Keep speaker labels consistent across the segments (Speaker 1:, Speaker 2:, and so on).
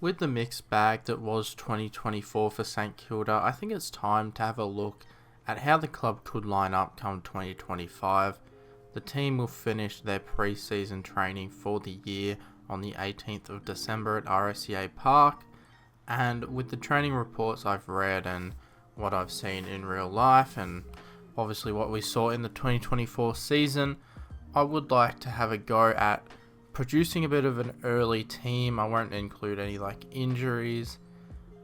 Speaker 1: With the mixed bag that was 2024 for St Kilda, I think it's time to have a look at how the club could line up come 2025. The team will finish their pre-season training for the year on the 18th of December at RSEA Park, and with the training reports I've read and what I've seen in real life and obviously what we saw in the 2024 season, I would like to have a go at producing a bit of an early team. I won't include any injuries,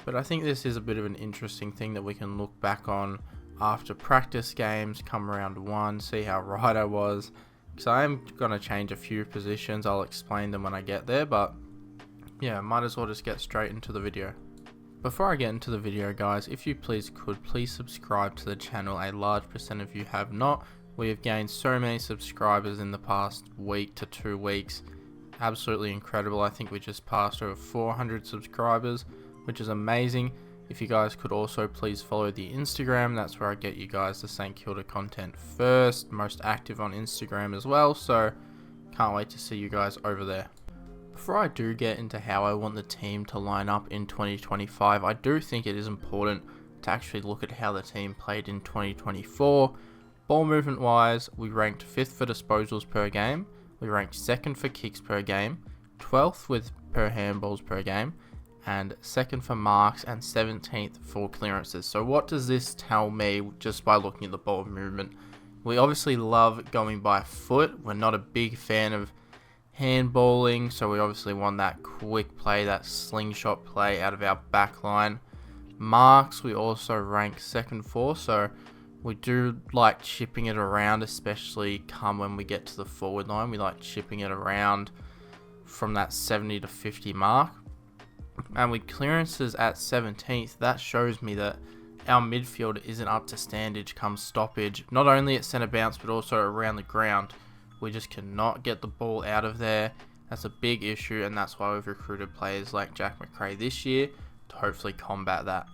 Speaker 1: but I think this is a bit of an interesting thing that we can look back on after practice games come round one, see how right I was, because I am going to change a few positions. I'll explain them when I get there, but yeah, might as well just get straight into the video. Before I get into the video, guys, if you please subscribe to the channel. A large percent of you have not. We have gained so many subscribers in the past week to 2 weeks. Absolutely incredible. I think we just passed over 400 subscribers, which is amazing. If you guys could also please follow the Instagram, that's where I get you guys the St Kilda content first, most active on Instagram as well, so can't wait to see you guys over there. Before I do get into how I want the team to line up in 2025, I do think it is important to actually look at how the team played in 2024. Ball movement wise, we ranked 5th for disposals per game, we ranked 2nd for kicks per game, 12th with per handballs per game, and 2nd for marks and 17th for clearances. So what does this tell me just by looking at the ball movement? We obviously love going by foot. We're not a big fan of handballing, so we obviously want that quick play, that slingshot play out of our back line. Marks we also rank 2nd for, so we do like chipping it around, especially come when we get to the forward line. We like chipping it around from that 70 to 50 mark. And with clearances at 17th, that shows me that our midfield isn't up to standard come stoppage, not only at centre bounce but also around the ground. We just cannot get the ball out of there. That's a big issue, and that's why we've recruited players like Jack McRae this year to hopefully combat that.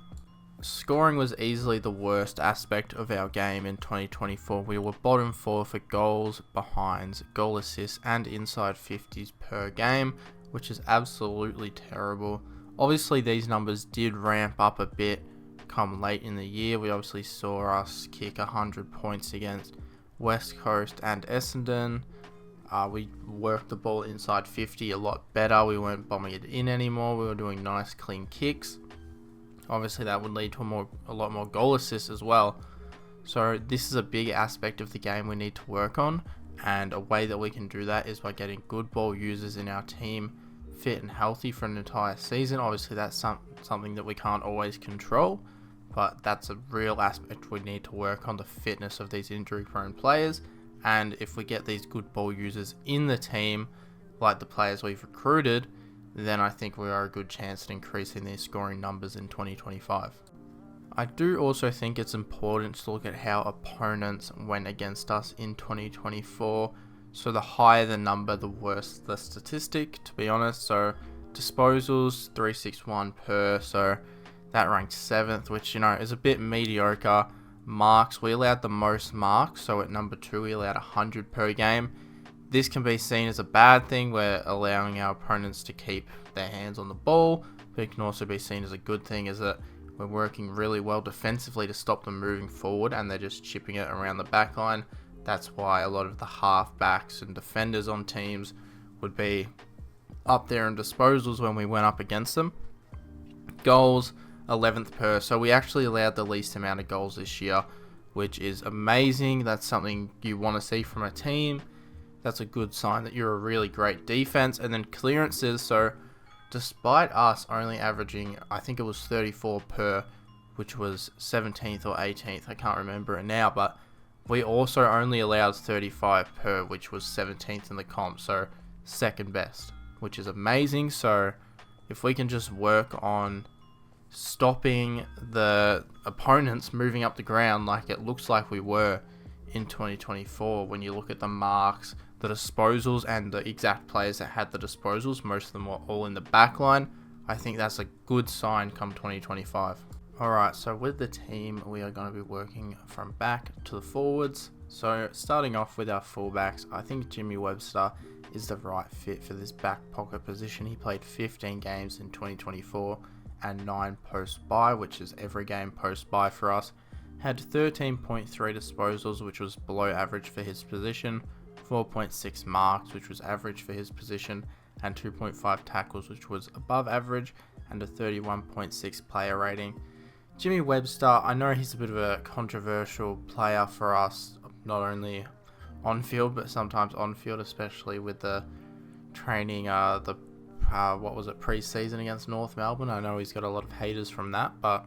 Speaker 1: Scoring was easily the worst aspect of our game in 2024. We were bottom 4 for goals, behinds, goal assists and inside 50s per game, which is absolutely terrible. Obviously these numbers did ramp up a bit come late in the year. We obviously saw us kick 100 points against West Coast and Essendon. We worked the ball inside 50 a lot better. We weren't bombing it in anymore. We were doing nice clean kicks. Obviously that would lead to a lot more goal assists as well. So this is a big aspect of the game we need to work on, and a way that we can do that is by getting good ball users in our team fit and healthy for an entire season. Obviously that's something that we can't always control, but that's a real aspect we need to work on, the fitness of these injury prone players. And if we get these good ball users in the team, like the players we've recruited, then I think we are a good chance at increasing these scoring numbers in 2025. I do also think it's important to look at how opponents went against us in 2024. So the higher the number, the worse the statistic, to be honest. So disposals, 361 per, so that ranked 7th, which, is a bit mediocre. Marks, we allowed the most marks, so at number 2 we allowed 100 per game. This can be seen as a bad thing. We're allowing our opponents to keep their hands on the ball, but it can also be seen as a good thing, is that we're working really well defensively to stop them moving forward, and they're just chipping it around the back line. That's why a lot of the half-backs and defenders on teams would be up there in disposals when we went up against them. Goals, 11th per, so we actually allowed the least amount of goals this year, which is amazing. That's something you want to see from a team. That's a good sign that you're a really great defense. And then clearances, so despite us only averaging, I think it was 34 per, which was 17th or 18th, I can't remember it now, but we also only allowed 35 per, which was 17th in the comp, so 2nd best, which is amazing. So if we can just work on stopping the opponents moving up the ground like it looks like we were in 2024, when you look at the marks, the disposals, and the exact players that had the disposals, most of them were all in the back line. I think that's a good sign come 2025. Alright, so with the team, we are going to be working from back to the forwards. So starting off with our fullbacks, I think Jimmy Webster is the right fit for this back pocket position. He played 15 games in 2024 and 9 post-bye, which is every game post-bye for us. Had 13.3 disposals, which was below average for his position, 4.6 marks, which was average for his position, and 2.5 tackles, which was above average, and a 31.6 player rating. Jimmy Webster, I know he's a bit of a controversial player for us, not only on field, but sometimes on field, especially with the training, pre-season against North Melbourne. I know he's got a lot of haters from that, but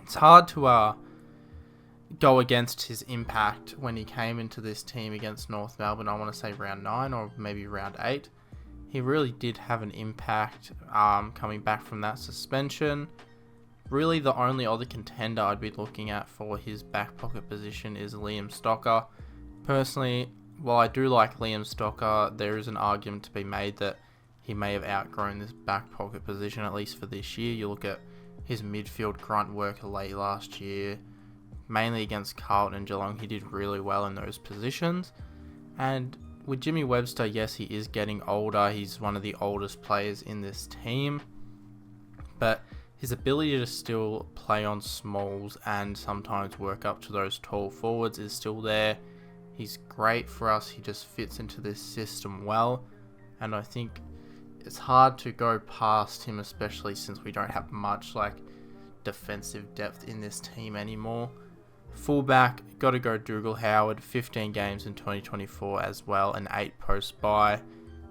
Speaker 1: it's hard to go against his impact when he came into this team against North Melbourne. I want to say round 9 or maybe round 8. He really did have an impact coming back from that suspension. Really, the only other contender I'd be looking at for his back pocket position is Liam Stocker. Personally, while I do like Liam Stocker, there is an argument to be made that he may have outgrown this back pocket position, at least for this year. You look at his midfield grunt work late last year, mainly against Carlton and Geelong. He did really well in those positions. And with Jimmy Webster, yes, he is getting older. He's one of the oldest players in this team. But his ability to still play on smalls and sometimes work up to those tall forwards is still there. He's great for us. He just fits into this system well. And I think it's hard to go past him, especially since we don't have much defensive depth in this team anymore. Fullback, got to go Dougal Howard, 15 games in 2024 as well, and 8 post-bye.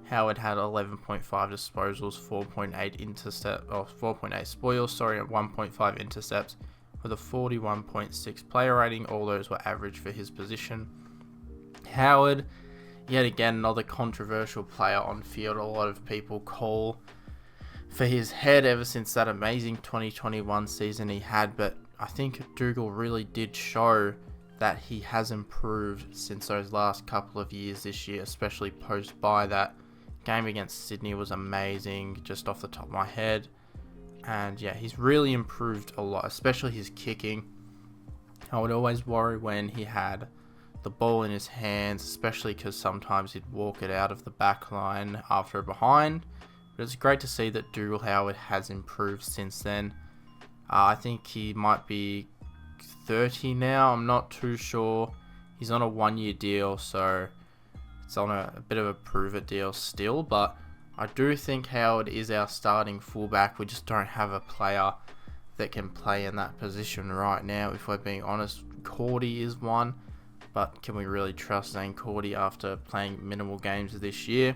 Speaker 1: Howard had 11.5 disposals, 4.8 spoils, and 1.5 intercepts with a 41.6 player rating. All those were average for his position. Howard, yet again, another controversial player on field. A lot of people call for his head ever since that amazing 2021 season he had, but I think Dougal really did show that he has improved since those last couple of years this year, especially post-bye. That game against Sydney was amazing, just off the top of my head. And yeah, he's really improved a lot, especially his kicking. I would always worry when he had the ball in his hands, especially because sometimes he'd walk it out of the back line after a behind. But it's great to see that Dougal Howard has improved since then. I think he might be 30 now. I'm not too sure. He's on a 1-year deal, so it's on a bit of a prove-it deal still. But I do think Howard is our starting fullback. We just don't have a player that can play in that position right now, if we're being honest. Cordy is one, but can we really trust Zane Cordy after playing minimal games this year?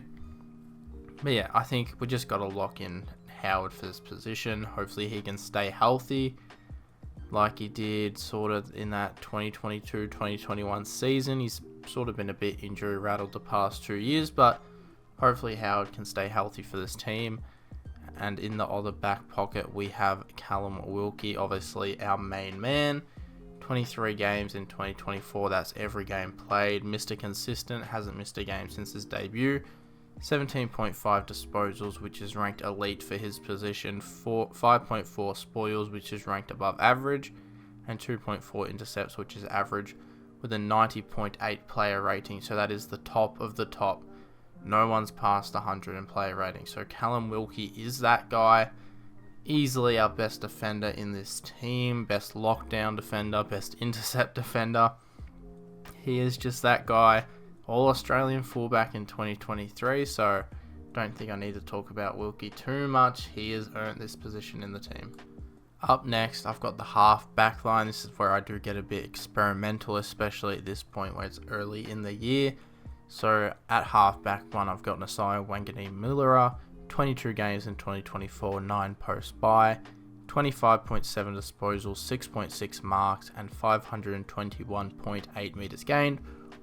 Speaker 1: But yeah, I think we just got to lock in Howard for this position. Hopefully he can stay healthy like he did sort of in that 2022-2021 season. He's sort of been a bit injury rattled the past 2 years, but hopefully Howard can stay healthy for this team. And in the other back pocket, we have Callum Wilkie, obviously our main man. 23 games in 2024, that's every game played. Mr. Consistent, hasn't missed a game since his debut. 17.5 disposals, which is ranked elite for his position. 5.4 spoils, which is ranked above average. And 2.4 intercepts, which is average, with a 90.8 player rating. So that is the top of the top. No one's past 100 in player rating. So Callum Wilkie is that guy. Easily our best defender in this team. Best lockdown defender. Best intercept defender. He is just that guy. All-Australian fullback in 2023. So don't think I need to talk about Wilkie too much. He has earned this position in the team. Up next, I've got the half back line. This is where I do get a bit experimental, especially at this point where it's early in the year. So at half back one, I've got Nasiah Wanganeen-Milera, 22 games in 2024, 9 post-bye, 25.7 disposals, 6.6 marks, and 521.8 metres gained,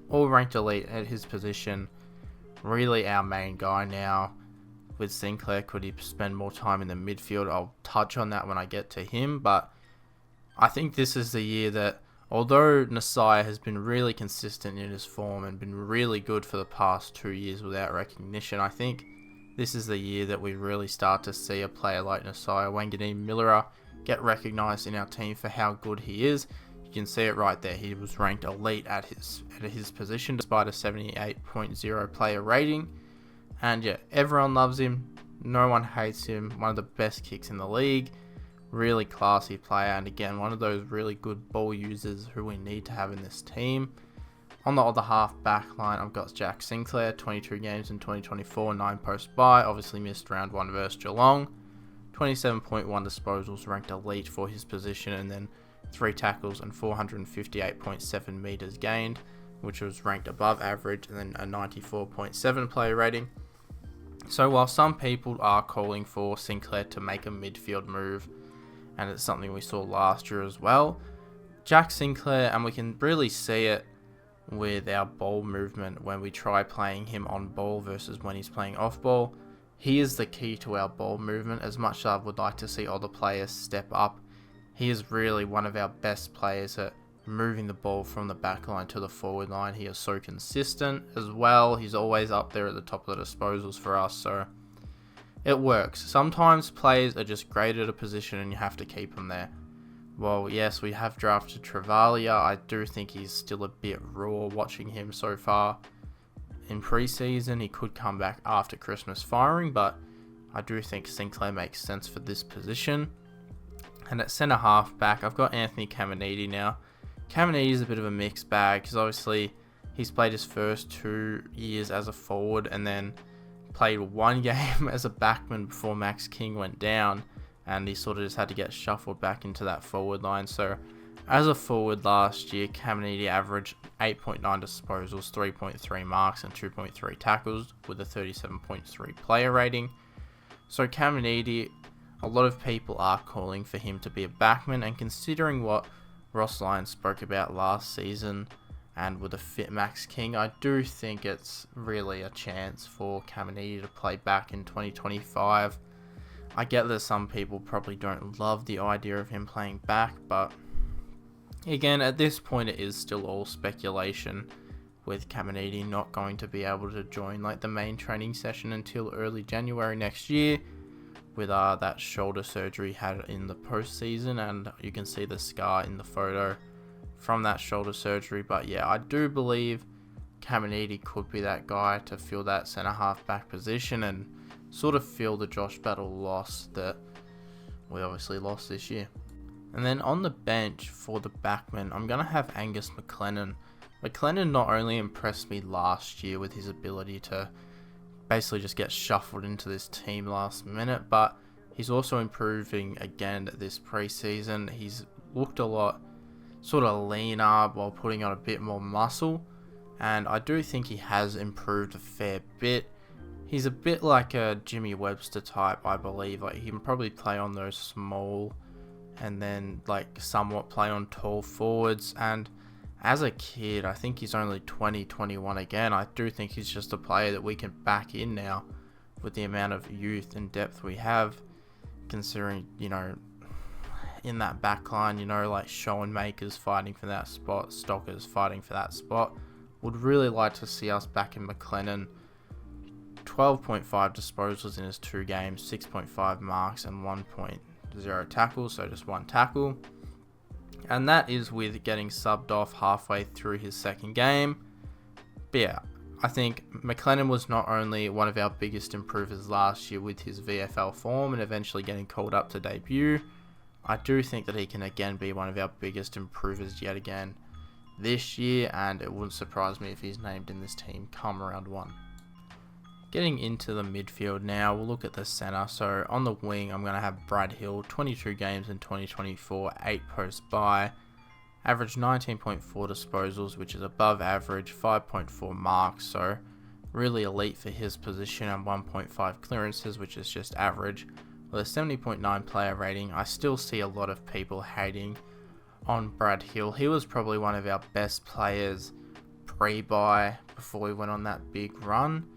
Speaker 1: all ranked elite at his position. Really our main guy now. With Sinclair, could he spend more time in the midfield? I'll touch on that when I get to him, but I think this is the year that, although Nasiah has been really consistent in his form and been really good for the past 2 years without recognition, I think this is the year that we really start to see a player like Nasiah Wanganeen-Milera get recognised in our team for how good he is. You can see it right there. He was ranked elite at his position despite a 78.0 player rating. And yeah, everyone loves him. No one hates him. One of the best kicks in the league. Really classy player. And again, one of those really good ball users who we need to have in this team. On the other half back line, I've got Jack Sinclair, 22 games in 2024, 9 post bye. Obviously missed round 1 versus Geelong. 27.1 disposals, ranked elite for his position, and then 3 tackles and 458.7 metres gained, which was ranked above average, and then a 94.7 player rating. So while some people are calling for Sinclair to make a midfield move, and it's something we saw last year as well, Jack Sinclair, and we can really see it with our ball movement when we try playing him on ball versus when he's playing off ball. He is the key to our ball movement. As much as I would like to see other players step up, he is really one of our best players at moving the ball from the back line to the forward line. He is so consistent as well. He's always up there at the top of the disposals for us, so it works. Sometimes players are just great at a position and you have to keep them there. Well, yes, we have drafted Travalia. I do think he's still a bit raw watching him so far in preseason. He could come back after Christmas firing, but I do think Sinclair makes sense for this position. And at centre half back, I've got Anthony Caminiti now. Caminiti is a bit of a mixed bag because obviously he's played his first 2 years as a forward and then played 1 game as a backman before Max King went down. And he sort of just had to get shuffled back into that forward line. So as a forward last year, Caminiti averaged 8.9 disposals, 3.3 marks and 2.3 tackles with a 37.3 player rating. So Caminiti, a lot of people are calling for him to be a backman, and considering what Ross Lyon spoke about last season and with a fit Max King, I do think it's really a chance for Caminiti to play back in 2025. I get that some people probably don't love the idea of him playing back, but again, at this point it is still all speculation, with Caminiti not going to be able to join like the main training session until early January next year with that shoulder surgery he had in the postseason, and you can see the scar in the photo from that shoulder surgery. But yeah, I do believe Caminiti could be that guy to fill that centre half back position and sort of fill the Josh Battle loss that we obviously lost this year. And then on the bench for the backman, I'm going to have Angus McLennan. McLennan not only impressed me last year with his ability to basically just get shuffled into this team last minute, but he's also improving again this preseason. He's looked a lot sort of leaner while putting on a bit more muscle, and I do think he has improved a fair bit. He's a bit like a Jimmy Webster type, I believe. Like, he can probably play on those small and then like somewhat play on tall forwards. And as a kid, I think he's only 20, 21 again. I do think he's just a player that we can back in now with the amount of youth and depth we have, considering, you know, in that back line, you know, like Schoenmakers fighting for that spot, Stockers fighting for that spot. Would really like to see us back in McLennan. 12.5 disposals in his 2 games, 6.5 marks and 1.0 tackles, so just 1 tackle. And that is with getting subbed off halfway through his 2nd game. But yeah, I think McLennan was not only one of our biggest improvers last year with his VFL form and eventually getting called up to debut, I do think that he can again be one of our biggest improvers yet again this year, and it wouldn't surprise me if he's named in this team come round 1. Getting into the midfield now, we'll look at the centre. So on the wing, I'm going to have Brad Hill, 22 games in 2024, 8 post bye, averaged 19.4 disposals, which is above average, 5.4 marks, so really elite for his position, and 1.5 clearances, which is just average. With a 70.9 player rating, I still see a lot of people hating on Brad Hill. He was probably one of our best players pre-bye before we went on that big run.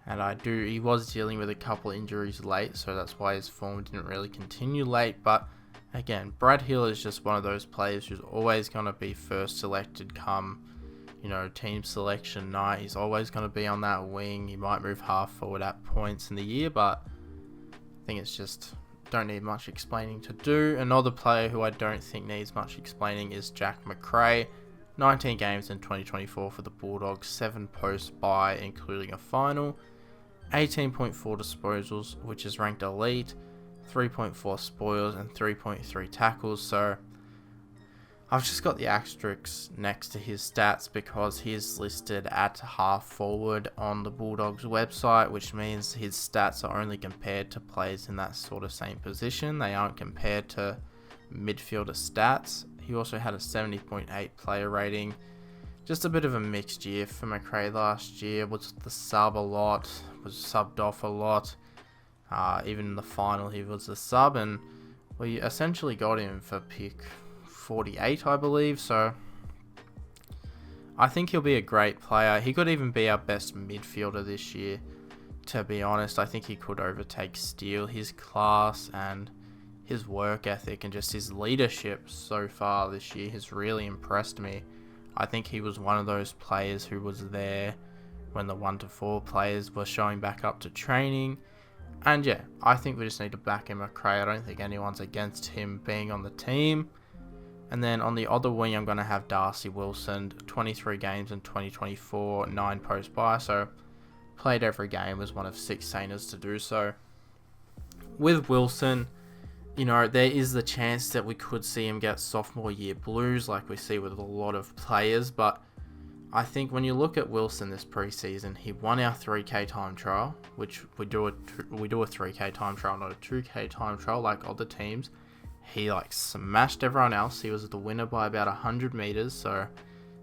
Speaker 1: And he was dealing with a couple injuries late, so that's why his form didn't really continue late. But again, Brad Hill is just one of those players who's always going to be first selected come, you know, team selection night. He's always going to be on that wing. He might move half forward at points in the year, but I think it's just don't need much explaining to do. Another player who I don't think needs much explaining is Jack McRae. 19 games in 2024 for the Bulldogs, 7 posts by, including a final, 18.4 disposals, which is ranked elite, 3.4 spoils, and 3.3 tackles. So I've just got the asterisks next to his stats because he's listed at half forward on the Bulldogs website, which means his stats are only compared to players in that sort of same position. They aren't compared to midfielder stats. He also had a 70.8 player rating. Just a bit of a mixed year for McRae last year. Was the sub a lot, was subbed off a lot. Even in the final he was a sub, and we essentially got him for pick 48, I believe. So I think he'll be a great player. He could even be our best midfielder this year, to be honest. I think he could overtake Steele. His class and his work ethic and just his leadership so far this year has really impressed me. I think he was one of those players who was there when the 1 to 4 players were showing back up to training. And yeah, I think we just need to back him, McRae. I don't think anyone's against him being on the team. And then on the other wing, I'm going to have Darcy Wilson. 23 games in 2024, 9 posts by, so played every game, was one of 6 Sainers to do so. With Wilson, you know, there is the chance that we could see him get sophomore year blues like we see with a lot of players, but I think when you look at Wilson this preseason, he won our 3K time trial, which we do a 3K time trial, not a 2K time trial like other teams. He smashed everyone else. He was the winner by about 100 meters, so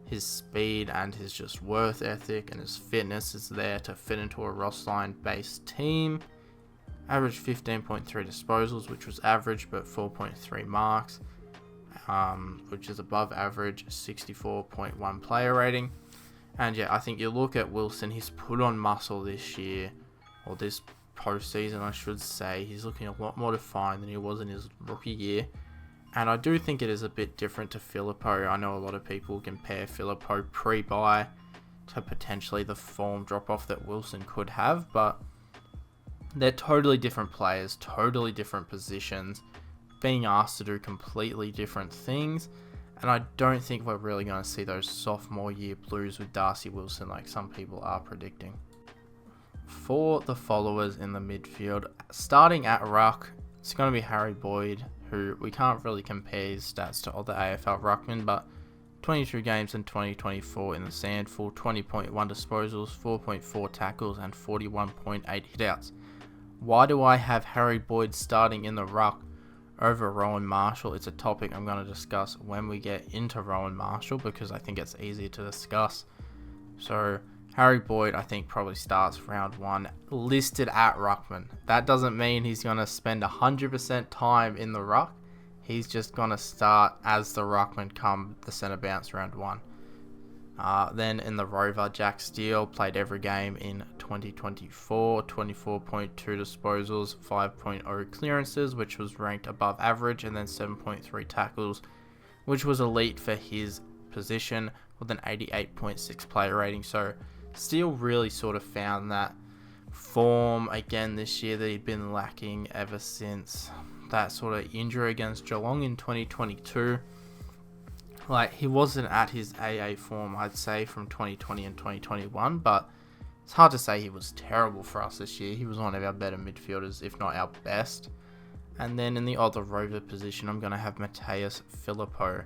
Speaker 1: his speed and his just worth ethic and his fitness is there to fit into a Ross line based team. Averaged 15.3 disposals, which was average, but 4.3 marks, which is above average, 64.1 player rating. And yeah, I think you look at Wilson, he's put on muscle this year, or this postseason I should say. He's looking a lot more defined than he was in his rookie year. And I do think it is a bit different to Filippo. I know a lot of people compare Filippo pre-bye to potentially the form drop-off that Wilson could have, but they're totally different players, totally different positions, being asked to do completely different things, and I don't think we're really going to see those sophomore year blues with Darcy Wilson like some people are predicting. For the followers in the midfield, starting at ruck, it's going to be Harry Boyd, who we can't really compare his stats to other AFL ruckmen, but 22 games in 2024 in the Sandful, 20.1 disposals, 4.4 tackles, and 41.8 hitouts. Why do I have Harry Boyd starting in the ruck over Rowan Marshall? It's a topic I'm going to discuss when we get into Rowan Marshall because I think it's easier to discuss. So Harry Boyd, I think, probably starts round 1, listed at ruckman. That doesn't mean he's going to spend 100% time in the ruck. He's just going to start as the ruckman come the centre bounce round 1. Then in the Rover, Jack Steele played every game in 2024, 24.2 disposals, 5.0 clearances, which was ranked above average, and then 7.3 tackles, which was elite for his position with an 88.6 player rating. So Steele really sort of found that form again this year that he'd been lacking ever since that sort of injury against Geelong in 2022. He wasn't at his AA form, I'd say, from 2020 and 2021, but it's hard to say he was terrible for us this year. He was one of our better midfielders, if not our best. And then in the other Rover position, I'm going to have Mateus Filippo,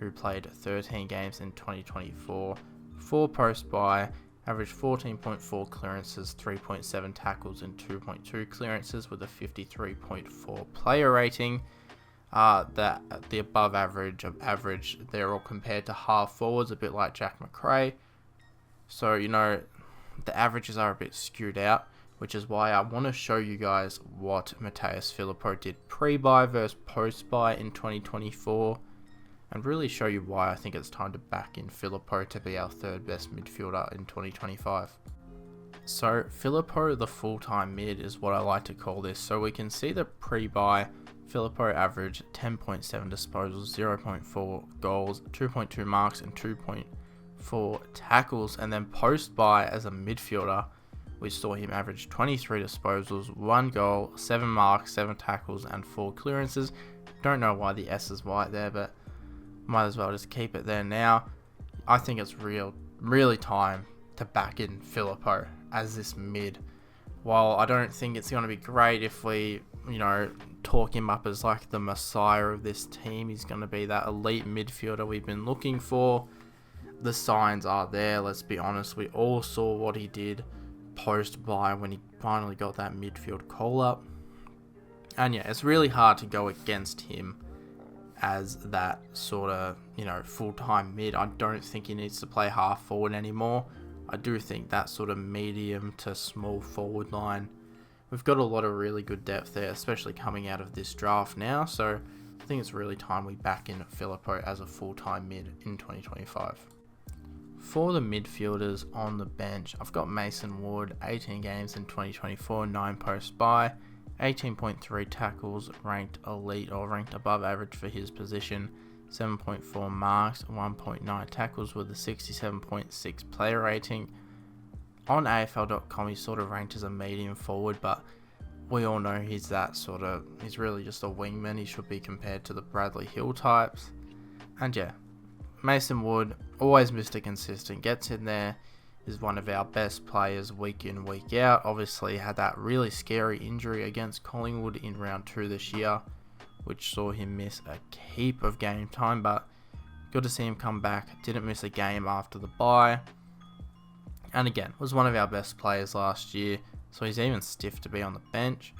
Speaker 1: who played 13 games in 2024, 4 posts by, averaged 14.4 clearances, 3.7 tackles, and 2.2 clearances with a 53.4 player rating. That the above average of average, they're all compared to half forwards, a bit like Jack McRae. So, you know, the averages are a bit skewed out, which is why I want to show you guys what Mateus Filippo did pre-bye versus post-bye in 2024, and really show you why I think it's time to back in Filippo to be our third best midfielder in 2025. So, Filippo, the full-time mid, is what I like to call this. So we can see the pre-bye Filippo averaged 10.7 disposals, 0.4 goals, 2.2 marks, and 2.4 tackles. And then post-bye as a midfielder, we saw him average 23 disposals, 1 goal, 7 marks, 7 tackles, and 4 clearances. Don't know why the S is white there, but might as well just keep it there now. I think it's really time to back in Filippo as this mid. While I don't think it's going to be great if we, talk him up as like the messiah of this team, he's going to be that elite midfielder we've been looking for. The signs are there, let's be honest. We all saw what he did post-bye when he finally got that midfield call-up. And yeah, it's really hard to go against him as that sort of, full-time mid. I don't think he needs to play half forward anymore. I do think that sort of medium to small forward line, we've got a lot of really good depth there, especially coming out of this draft now. So I think it's really time we back in Filippo as a full-time mid in 2025. For the midfielders on the bench, I've got Mason Wood, 18 games in 2024, 9 post-bye, 18.3 tackles, ranked elite or ranked above average for his position, 7.4 marks, 1.9 tackles with a 67.6 player rating. On AFL.com, he's sort of ranked as a medium forward, but we all know he's really just a wingman. He should be compared to the Bradley Hill types. And yeah, Mason Wood, always Mr. Consistent, gets in there, is one of our best players week in, week out. Obviously had that really scary injury against Collingwood in round 2 this year, which saw him miss a heap of game time, but good to see him come back. Didn't miss a game after the bye. And again, was one of our best players last year, so he's even stiff to be on the bench.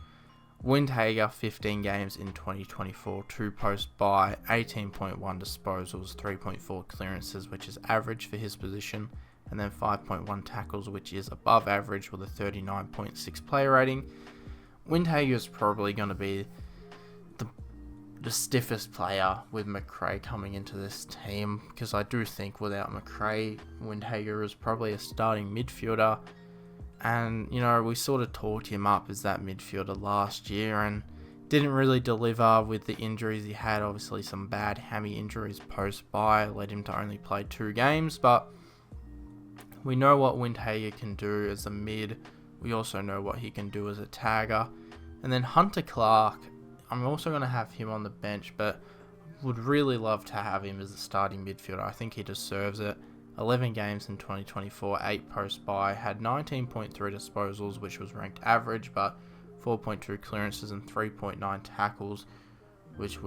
Speaker 1: Windhager, 15 games in 2024, 2 post-bye, 18.1 disposals, 3.4 clearances, which is average for his position, and then 5.1 tackles, which is above average with a 39.6 player rating. Windhager is probably going to be the stiffest player with McRae coming into this team, because I do think without McRae, Windhager is probably a starting midfielder. And, we sort of talked him up as that midfielder last year and didn't really deliver with the injuries he had. Obviously, some bad hammy injuries post-bye led him to only play 2 games, but we know what Windhager can do as a mid. We also know what he can do as a tagger. And then Hunter Clark, I'm also going to have him on the bench, but would really love to have him as a starting midfielder. I think he deserves it. 11 games in 2024, 8 post-bye, had 19.3 disposals, which was ranked average, but 4.2 clearances and 3.9 tackles, which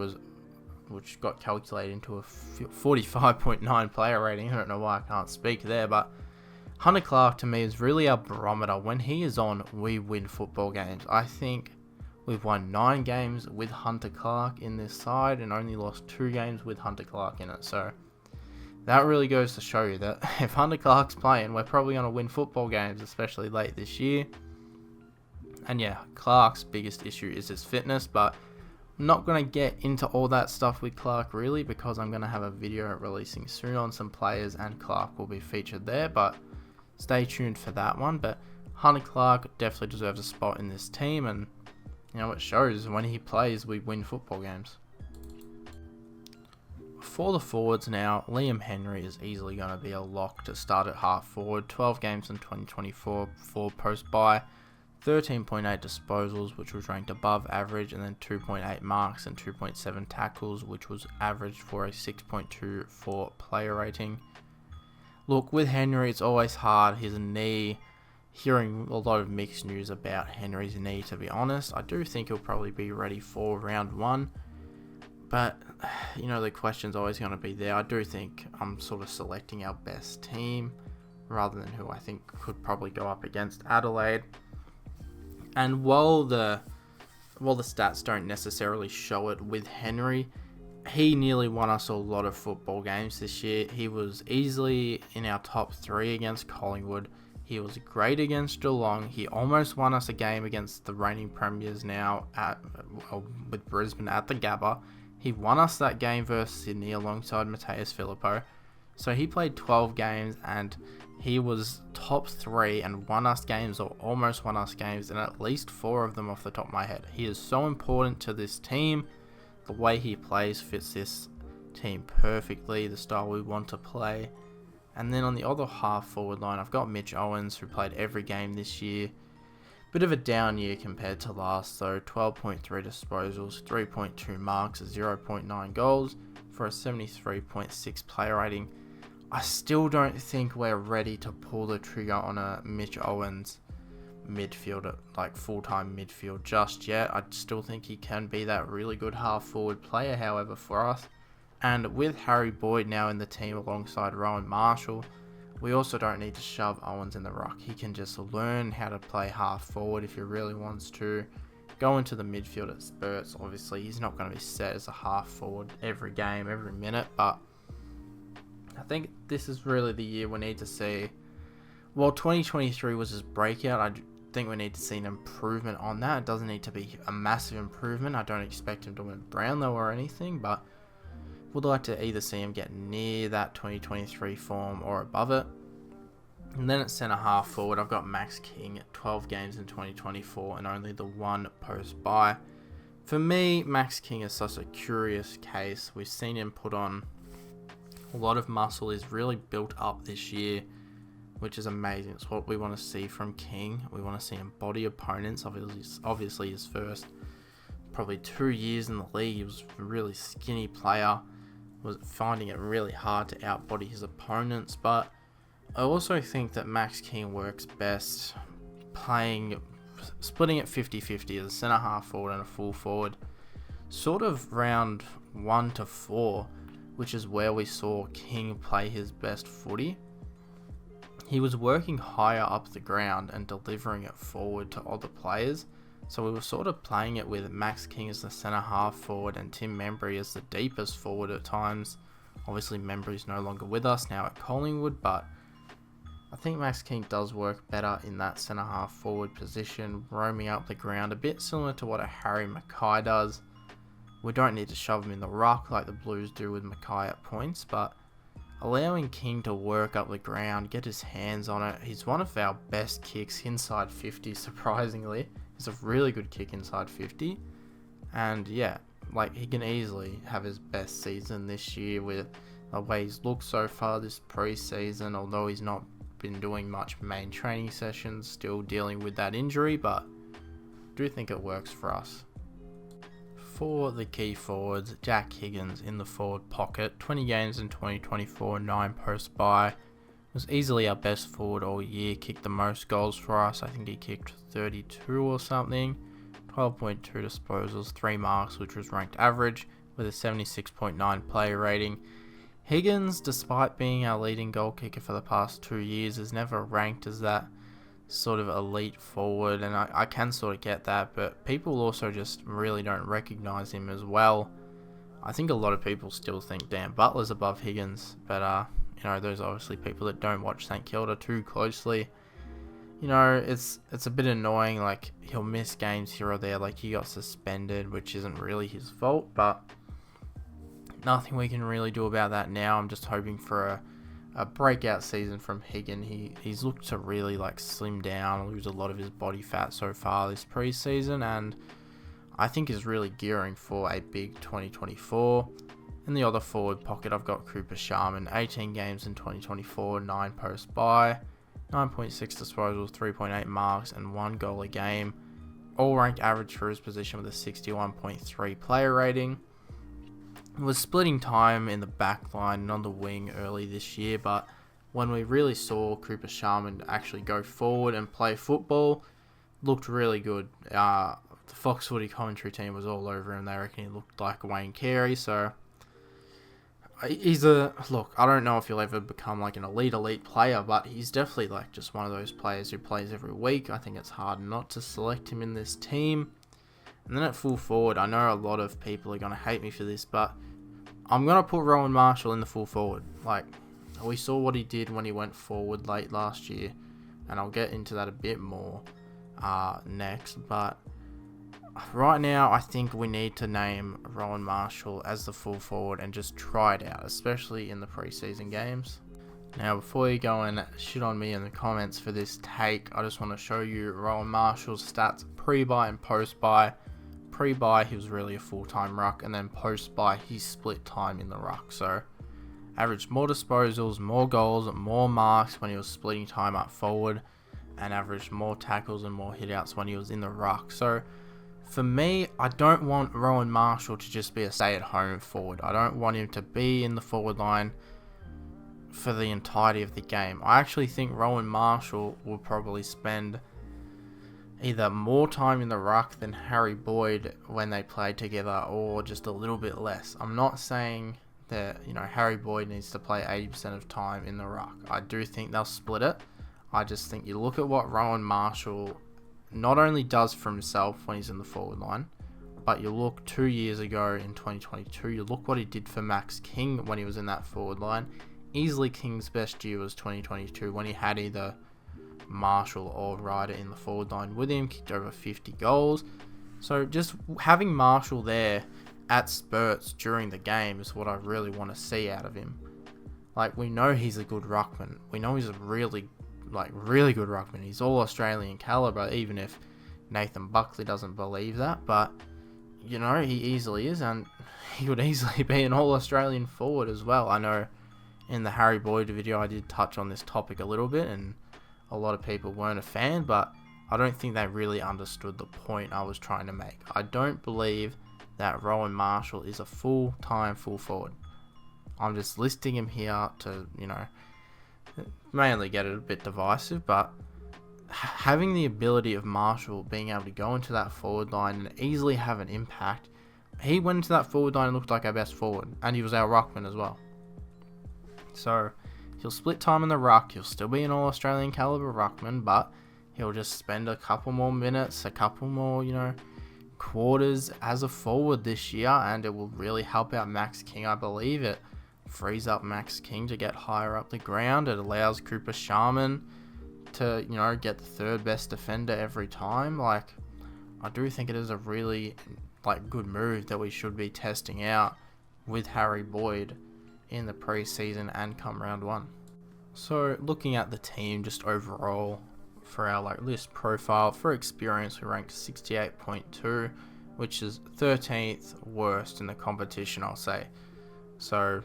Speaker 1: got calculated into a 45.9 player rating. I don't know why I can't speak there, but Hunter Clark to me is really our barometer. When he is on, we win football games. I think we've won 9 games with Hunter Clark in this side and only lost 2 games with Hunter Clark in it. So that really goes to show you that if Hunter Clark's playing, we're probably going to win football games, especially late this year. And yeah, Clark's biggest issue is his fitness, but I'm not going to get into all that stuff with Clark really, because I'm going to have a video releasing soon on some players and Clark will be featured there, but stay tuned for that one. But Hunter Clark definitely deserves a spot in this team, and it shows when he plays, we win football games. For the forwards now, Liam Henry is easily going to be a lock to start at half forward. 12 games in 2024, 4 post-bye, 13.8 disposals, which was ranked above average, and then 2.8 marks and 2.7 tackles, which was average for a 6.24 player rating. Look, with Henry, it's always hard. His knee, hearing a lot of mixed news about Henry's knee, to be honest. I do think he'll probably be ready for round 1. But, the question's always going to be there. I do think I'm sort of selecting our best team rather than who I think could probably go up against Adelaide. And while the stats don't necessarily show it with Henry, he nearly won us a lot of football games this year. He was easily in our top 3 against Collingwood. He was great against Geelong. He almost won us a game against the reigning premiers now with Brisbane at the Gabba. He won us that game versus Sydney alongside Mateus Filippo. So he played 12 games and he was top 3 and won us games, or almost won us games, and at least 4 of them off the top of my head. He is so important to this team. The way he plays fits this team perfectly, the style we want to play. And then on the other half forward line, I've got Mitch Owens, who played every game this year. Bit of a down year compared to last though. 12.3 disposals, 3.2 marks, 0.9 goals for a 73.6 player rating. I still don't think we're ready to pull the trigger on a Mitch Owens midfielder, like full-time midfield just yet. I still think he can be that really good half-forward player, however, for us. And with Harry Boyd now in the team alongside Rowan Marshall, we also don't need to shove Owens in the ruck. He can just learn how to play half-forward if he really wants to. Go into the midfield at spurts. Obviously, he's not going to be set as a half-forward every game, every minute, but I think this is really the year we need to see. While 2023 was his breakout, I think we need to see an improvement on that. It doesn't need to be a massive improvement. I don't expect him to win Brownlow or anything, but would like to either see him get near that 2023 form or above it. And then at centre half forward, I've got Max King at 12 games in 2024 and only the one post bye. For me, Max King is such a curious case. We've seen him put on a lot of muscle. He's really built up this year, which is amazing. It's what we want to see from King. We want to see him body opponents. Obviously his first probably 2 years in the league, he was a really skinny player, was finding it really hard to outbody his opponents. But I also think that Max King works best splitting it 50-50 as a centre half forward and a full forward, sort of round 1 to 4, which is where we saw King play his best footy. He was working higher up the ground and delivering it forward to other players. So we were sort of playing it with Max King as the centre half forward and Tim Membry as the deepest forward at times. Obviously Membry's no longer with us now at Collingwood, but I think Max King does work better in that centre half forward position, roaming up the ground, a bit similar to what a Harry Mackay does. We don't need to shove him in the ruck like the Blues do with Mackay at points, but allowing King to work up the ground, get his hands on it. He's one of our best kicks inside 50, surprisingly. He's a really good kick inside 50. And yeah, like he can easily have his best season this year with the way he's looked so far this pre-season, although he's not been doing much main training sessions, still dealing with that injury, but I do think it works for us. For the key forwards, Jack Higgins in the forward pocket, 20 games in 2024, 9 post bye. Was easily our best forward all year, kicked the most goals for us. I think he kicked 32 or something. 12.2 disposals, 3 marks, which was ranked average, with a 76.9 player rating. Higgins, despite being our leading goal kicker for the past 2 years, is never ranked as that sort of elite forward, and I can sort of get that, but people also just really don't recognise him as well. I think a lot of people still think Dan Butler's above Higgins, but there's obviously people that don't watch St Kilda too closely. It's a bit annoying, like he'll miss games here or there, like he got suspended, which isn't really his fault, but nothing we can really do about that now. I'm just hoping for a breakout season from Higgins. He's looked to really like slim down, lose a lot of his body fat so far this preseason, and I think is really gearing for a big 2024. In the other forward pocket, I've got Cooper Sharman, 18 games in 2024, 9 post bye, 9.6 disposals, 3.8 marks, and 1 goal a game. All ranked average for his position with a 61.3 player rating. Was splitting time in the back line and on the wing early this year, but when we really saw Cooper Sharman actually go forward and play football, looked really good. The Fox Footy commentary team was all over him. They reckon he looked like Wayne Carey, so I don't know if he'll ever become like an elite player, but he's definitely like just one of those players who plays every week. I think it's hard not to select him in this team. And then at full forward, I know a lot of people are going to hate me for this, but I'm going to put Rowan Marshall in the full forward. Like, we saw what he did when he went forward late last year, and I'll get into that a bit more next, but right now I think we need to name Rowan Marshall as the full forward and just try it out, especially in the preseason games. Now, before you go and shit on me in the comments for this take, I just want to show you Rowan Marshall's stats pre-bye and post-bye. Pre-bye, he was really a full-time ruck, and then post-bye, he split time in the ruck. So, averaged more disposals, more goals, more marks when he was splitting time up forward, and averaged more tackles and more hitouts when he was in the ruck. So for me, I don't want Rowan Marshall to just be a stay-at-home forward. I don't want him to be in the forward line for the entirety of the game. I actually think Rowan Marshall will probably spend either more time in the ruck than Harry Boyd when they played together, or just a little bit less. I'm not saying that, Harry Boyd needs to play 80% of time in the ruck. I do think they'll split it. I just think you look at what Rowan Marshall not only does for himself when he's in the forward line, but you look 2 years ago in 2022, you look what he did for Max King when he was in that forward line. Easily King's best year was 2022 when he had either Marshall or Ryder in the forward line with him, kicked over 50 goals. So just having Marshall there at spurts during the game is what I really want to see out of him. Like, we know he's a good ruckman. We know he's a really good ruckman. He's all Australian caliber, even if Nathan Buckley doesn't believe that. But, he easily is, and he would easily be an all Australian forward as well. I know in the Harry Boyd video I did touch on this topic a little bit, and a lot of people weren't a fan, but I don't think they really understood the point I was trying to make. I don't believe that Rowan Marshall is a full-time full forward. I'm just listing him here to, mainly get it a bit divisive, but having the ability of Marshall being able to go into that forward line and easily have an impact. He went into that forward line and looked like our best forward, and he was our ruckman as well. So he'll split time in the ruck. He'll still be an all-Australian caliber ruckman, but he'll just spend a couple more minutes, a couple more, quarters as a forward this year, and it will really help out Max King. I believe it frees up Max King to get higher up the ground. It allows Cooper Sharman to, get the third best defender every time. I do think it is a really, good move that we should be testing out with Harry Boyd in the preseason and come round one. So looking at the team just overall for our list profile, for experience we ranked 68.2, which is 13th worst in the competition, I'll say. So,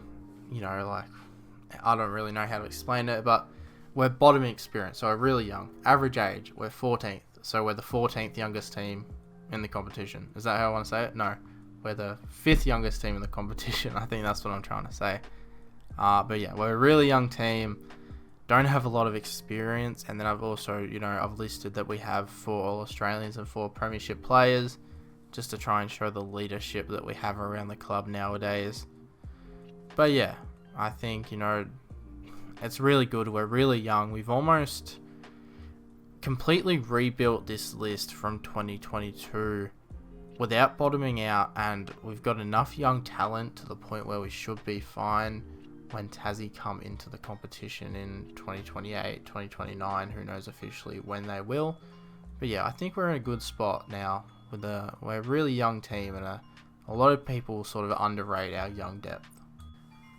Speaker 1: I don't really know how to explain it, but we're bottom in experience, so we're really young. Average age, we're 14th, so we're the 14th youngest team in the competition. Is that how I want to say it? No, we're the 5th youngest team in the competition. I think that's what I'm trying to say. But yeah, we're a really young team, don't have a lot of experience, and then I've also, I've listed that we have 4 All-Australians and 4 Premiership players, just to try and show the leadership that we have around the club nowadays. But yeah, I think, it's really good. We're really young. We've almost completely rebuilt this list from 2022 without bottoming out, and we've got enough young talent to the point where we should be fine when Tassie come into the competition in 2028, 2029, who knows officially when they will. But yeah, I think we're in a good spot now. We're a really young team, and a lot of people sort of underrate our young depth.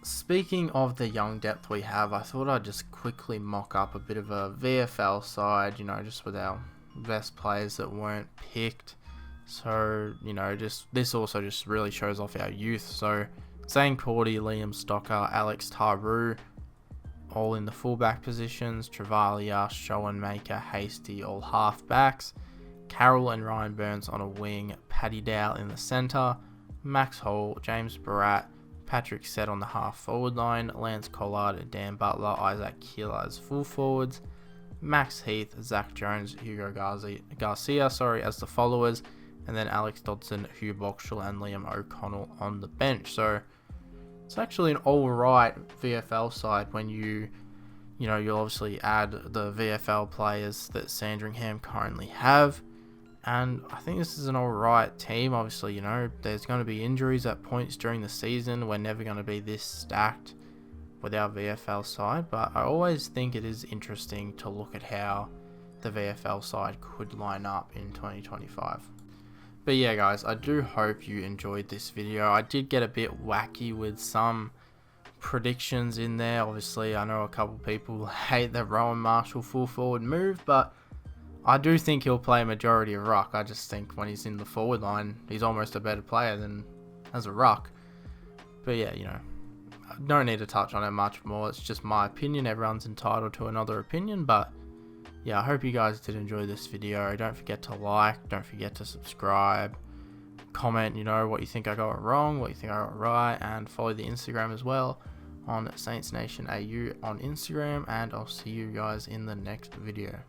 Speaker 1: Speaking of the young depth we have, I thought I'd just quickly mock up a bit of a VFL side, just with our best players that weren't picked. So, this also just really shows off our youth. So, Zane Cordy, Liam Stocker, Alex Taru, all in the fullback positions. Travalia, Schoenmaker, Hasty, all halfbacks. Carroll and Ryan Burns on a wing. Paddy Dow in the centre. Max Hall, James Barat, Patrick Sett on the half forward line. Lance Collard, Dan Butler, Isaac Keeler as full forwards. Max Heath, Zach Jones, Hugo Garcia as the followers. And then Alex Dodson, Hugh Boxall, and Liam O'Connell on the bench. So it's actually an alright VFL side when you'll obviously add the VFL players that Sandringham currently have. And I think this is an alright team. Obviously, there's going to be injuries at points during the season. We're never going to be this stacked with our VFL side. But I always think it is interesting to look at how the VFL side could line up in 2025. But yeah, guys, I do hope you enjoyed this video. I did get a bit wacky with some predictions in there. Obviously, I know a couple people hate the Rowan Marshall full forward move, but I do think he'll play a majority of ruck. I just think when he's in the forward line, he's almost a better player than as a ruck. But yeah, don't need to touch on it much more. It's just my opinion. Everyone's entitled to another opinion, but yeah, I hope you guys did enjoy this video. Don't forget to like, don't forget to subscribe, comment, what you think I got wrong, what you think I got right, and follow the Instagram as well on Saints Nation AU on Instagram, and I'll see you guys in the next video.